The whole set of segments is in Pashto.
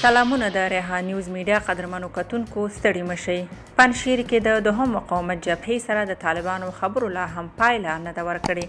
سلامونه د ریحان نیوز میډیا قدرمنو کتونکو ستړي مشئ. پنجشیر کې د دوهم مقاومت جبهې سره د طالبانو خبرو لا هم پایله نه ده ورکړې.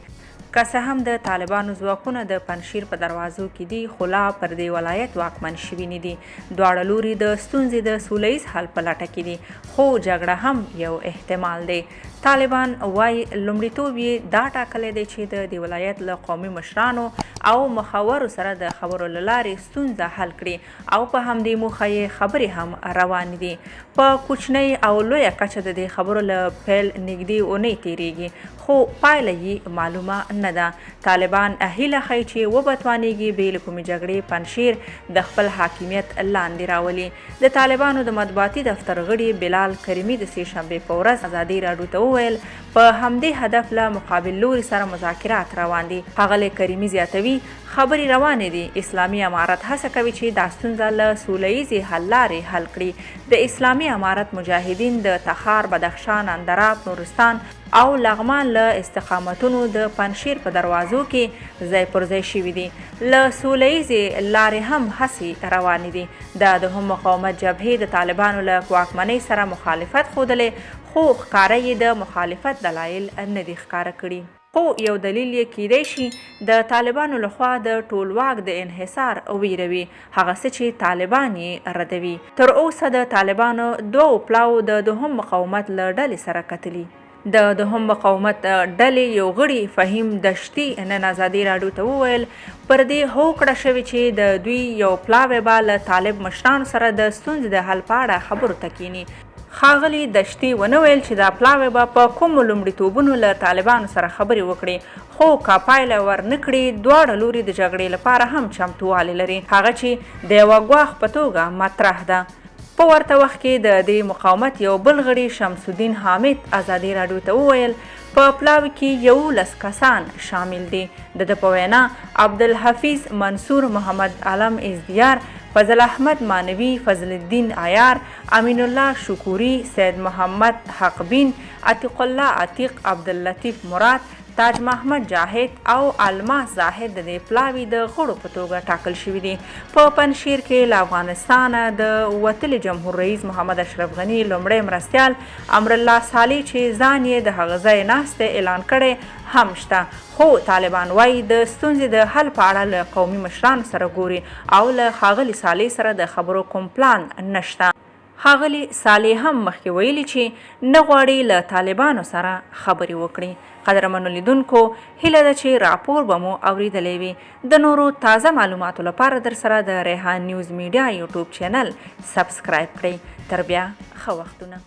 که څه هم د طالبانو ځواکونه د پنجشیر په دروازو کې دي، خو لا پر دې ولایت واکمن شوي نه دي. دواړه لوري د ستونزې د سوله ییز حل په لټه کې دي، خو جګړه هم یو احتمال دی. طالبان وایي لومړیتوب یې دا ټاکلی دی چې د دې ولایت له قومي مشرانو او مخورو سره د خبرو له لارې ستونزه حل کړي او په همدې موخه یې خبرې هم روانې دي. په کوچنۍ او لویه کچه د دې خبرو له پیل نږدې اونۍ تیریږي، خو پایله یې معلومه نه ده. طالبان هیله ښیي چې وبتوانیږي بې له کومې جګړې پنجشیر د خپل حاکمیت لاندې راولي. د طالبانو د مطبوعاتي دفتر غړي بلال کریمي د سې شنبې په ورځ ازادي راډیو ته وویل په همدې هدف له مقابل لوري سره مذاکرات روان دي. ښاغلی کریمي زیاتوي خبرې روانې دي. اسلامي امارت هڅه کوي چې دا ستونزه له سوله ییزې حل لارې حل کړي. د اسلامي امارت مجاهدین د تخار، بدخشان، اندراب، نورستان او لغمان له استقامتونو د پنجشیر په دروازو کې ځای پر ځای شوي دي. له سوله ییزې لارې هم هڅې روانې دي. د دوهم مقاومت جبهې د طالبانو له واکمنۍ سره مخالفت ښودلی، خو ښکاره یې د مخالفت دلایل نه دي ښکاره کړي. خو یو دلیل یې کیدای شي د طالبانو لخوا د ټولواک د انحصار ویروي، هغه څه چې طالبان یې ردوي. تر اوسه د طالبانو دوو پلاو د دوهم مقاومت له ډلې سره کتلي. د دوهم مقاومت ډلې یو غړي فهیم دشتي نن ازادي راډیو ته وویل پر دې هوکړه شوې چې د دوی یو پلاوی به له طالب مشرانو سره د ستونزې د حل په اړه خبرو ته کیني. ښاغلي دشتي ونه ویل چې دا پلاوی به په کومو لومړیتوبونو له طالبانو سره خبرې وکړي، خو که پایله ورنه کړي دواړه لوري د جګړې لپاره هم چمتووالی لري، هغه چې د یوه ګواښ په توګه مطرح ده. په ورته وخت کې د دې مقاومت یو بل غړي شمس الدین حامد ازادي راډیو ته وویل په پلاوي کې 11 کسان شامل دي. د ده په وینا عبدالحفیظ منصور، محمد علم ازدیار، فضل احمد مانوي، فضل الدین عیار، امین الله شکوري، سید محمد حقبین، عتیق الله عتیق، عبداللطیف مراد، تاج محمد جاهد او الماس زاهد د دې پلاوي د غړو په توګه ټاکل شوي دي. په پنجشیر کې له افغانستانه د وتلي جمهور رئیس محمد اشرف غني لومړی مرستیال امرالله صالح چې ځان یې د هغه ځای ناستې اعلان کړی هم شته، خو طالبان وایي د ستونزې د حل په اړه له قومي مشرانو سره ګوري او له ښاغلي صالح سره د خبرو کوم پلان نشته. ښاغلي صالح هم مخکې ویلي چې نه غواړي له طالبانو سره خبرې وکړي. قدرمنو لیدونکو، هیله ده چې راپور به مو اوریدلی وي. د نورو تازه معلوماتو لپاره در سره د ریحان نیوز میډیا یوټیوب چینل سبسکرایب کړئ. تر بیا ښه وختونه.